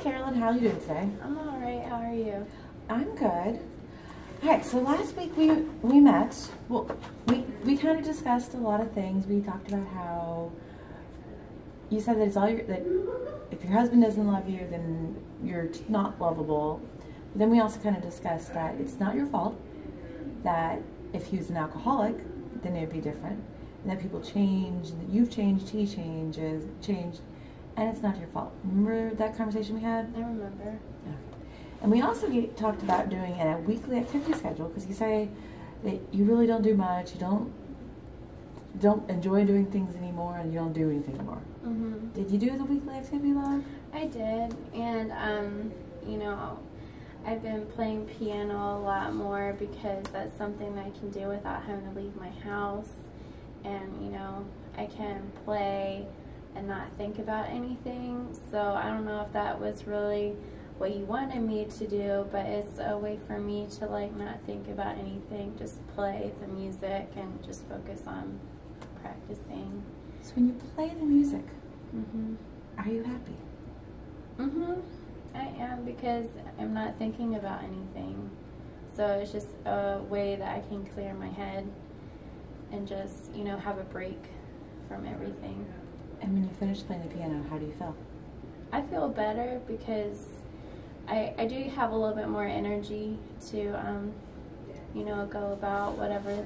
Carolyn, how are you doing today? I'm alright, how are you? I'm good. Alright, so last week we met. Well, we kind of discussed a lot of things. We talked about how you said that that if your husband doesn't love you, then you're not lovable. But then we also kind of discussed that it's not your fault, that if he was an alcoholic, then it would be different. And that people change, that you've changed, he changed, and it's not your fault. Remember that conversation we had? I remember. Yeah. And we also talked about doing a weekly activity schedule, because you say that you really don't do much, you don't enjoy doing things anymore, and you don't do anything anymore. Mm-hmm. Did you do the weekly activity log? I did, and you know, I've been playing piano a lot more because that's something that I can do without having to leave my house, and you know, I can play and not think about anything. So I don't know if that was really what you wanted me to do, but it's a way for me to like not think about anything, just play the music and just focus on practicing. So when you play the music, are you happy? I am, because I'm not thinking about anything. So it's just a way that I can clear my head and just, you know, have a break from everything. And when you finish playing the piano, how do you feel? I feel better because I do have a little bit more energy to, you know, go about whatever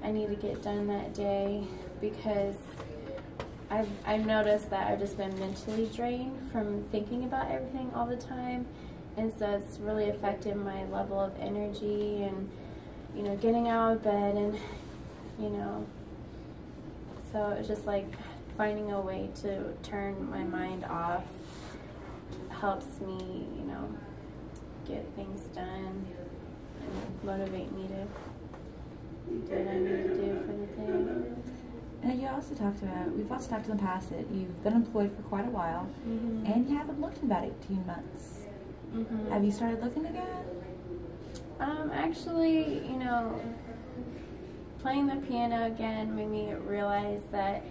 I need to get done that day, because I've noticed that I've just been mentally drained from thinking about everything all the time, and so it's really affected my level of energy and, you know, getting out of bed, and, you know, so it's just like finding a way to turn my mind off helps me, you know, get things done and motivate me to do what I need to do for the day. And you also talked about, we've also talked in the past that you've been employed for quite a while, and you haven't looked in about 18 months. Have you started looking again? Actually, you know, playing the piano again made me realize that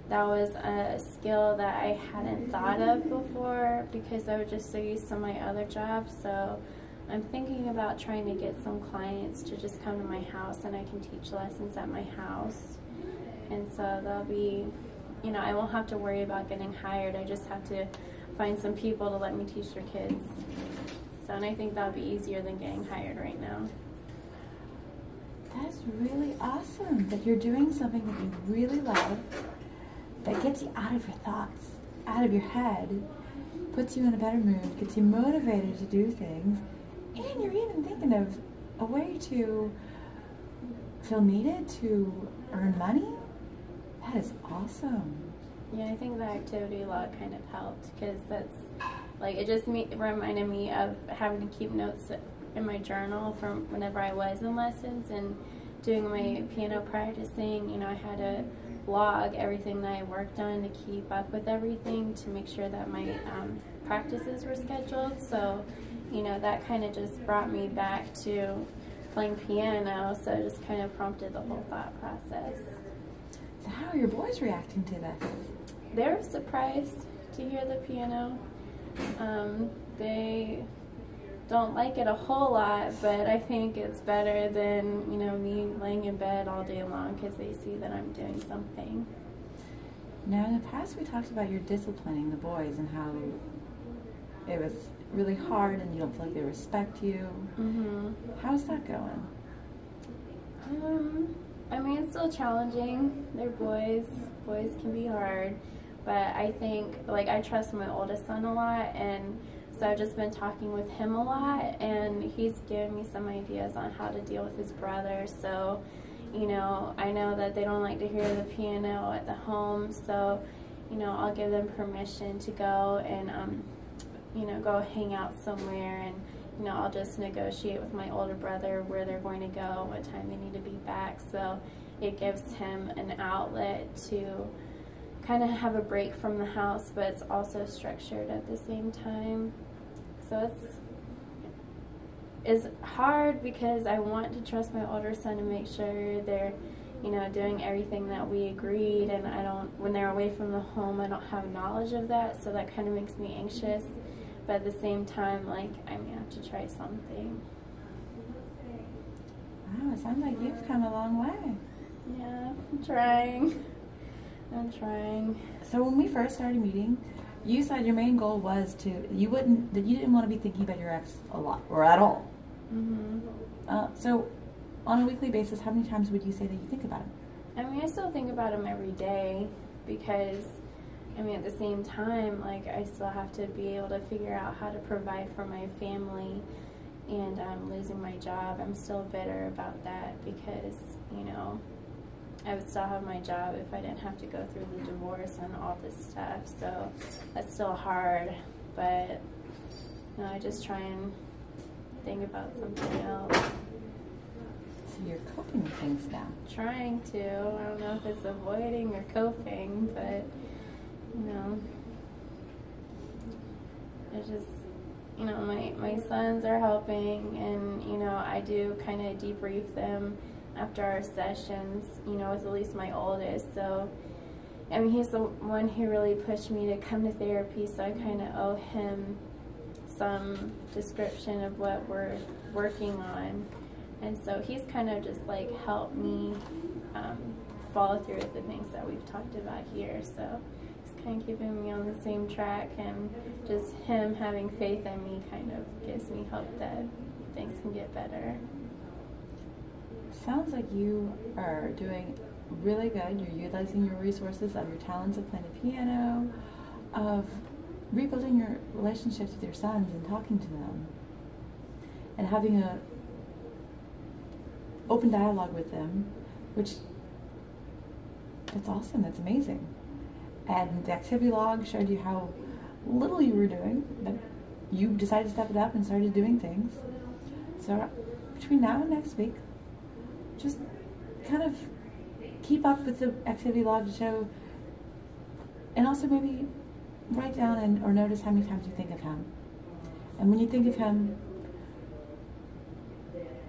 that was a skill that I hadn't thought of before, because I was just so used to my other job. So I'm thinking about trying to get some clients to just come to my house, and I can teach lessons at my house. And so they'll be, you know, I won't have to worry about getting hired. I just have to find some people to let me teach their kids. So, and I think that'll be easier than getting hired right now. That's really awesome that you're doing something that you really love, that gets you out of your thoughts, out of your head, puts you in a better mood, gets you motivated to do things, and you're even thinking of a way to feel needed, to earn money. That is awesome. Yeah, I think the activity log kind of helped, because that's, like, it just reminded me of having to keep notes in my journal from whenever I was in lessons and doing my piano practicing. You know, I had to log everything that I worked on to keep up with everything, to make sure that my practices were scheduled. So, you know, that kind of just brought me back to playing piano, so it just kind of prompted the whole thought process. So how are your boys reacting to this? They're surprised to hear the piano. They don't like it a whole lot, but I think it's better than, you know, me laying in bed all day long, because they see that I'm doing something. Now, in the past, we talked about your disciplining the boys and how it was really hard and you don't feel like they respect you. How's that going? I mean, it's still challenging. They're boys. Boys can be hard. But I think, like, I trust my oldest son a lot, and so I've just been talking with him a lot, and he's given me some ideas on how to deal with his brother. So, you know, I know that they don't like to hear the piano at the home, so, you know, I'll give them permission to go and, you know, go hang out somewhere, and, you know, I'll just negotiate with my older brother where they're going to go, what time they need to be back. So it gives him an outlet to kind of have a break from the house, but it's also structured at the same time. So it's hard, because I want to trust my older son and make sure they're, you know, doing everything that we agreed, and when they're away from the home, I don't have knowledge of that, so that kind of makes me anxious. but at the same time, like, I may have to try something. Wow, it sounds like you've come a long way. Yeah, I'm trying. I'm trying. So when we first started meeting, you said your main goal was that you didn't want to be thinking about your ex a lot or at all. So on a weekly basis, how many times would you say that you think about him? I mean, I still think about him every day because, I mean, at the same time, like, I still have to be able to figure out how to provide for my family, and losing my job, I'm still bitter about that because, you know, I would still have my job if I didn't have to go through the divorce and all this stuff, so that's still hard, but, you know, I just try and think about something else. So you're coping with things now. Trying to. I don't know if it's avoiding or coping, but, you know, it's just, you know, my sons are helping, and, you know, I do kind of debrief them after our sessions, you know, with at least my oldest. So, I mean, he's the one who really pushed me to come to therapy, so I kind of owe him some description of what we're working on. And so he's kind of just like helped me follow through with the things that we've talked about here. So he's kind of keeping me on the same track, and just him having faith in me kind of gives me hope that things can get better. Sounds like you are doing really good. You're utilizing your resources of your talents of playing the piano, of rebuilding your relationships with your sons and talking to them, and having a open dialogue with them, which, that's awesome, that's amazing. And the activity log showed you how little you were doing, but you decided to step it up and started doing things. So between now and next week, just kind of keep up with the activity log to show, and also maybe write down or notice how many times you think of him. And when you think of him,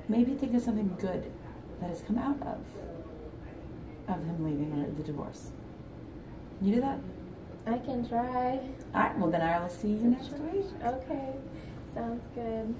maybe think of something good that has come out of him leaving or the divorce. Can you do that? I can try. Alright, well then I will see you next week. Okay, sounds good.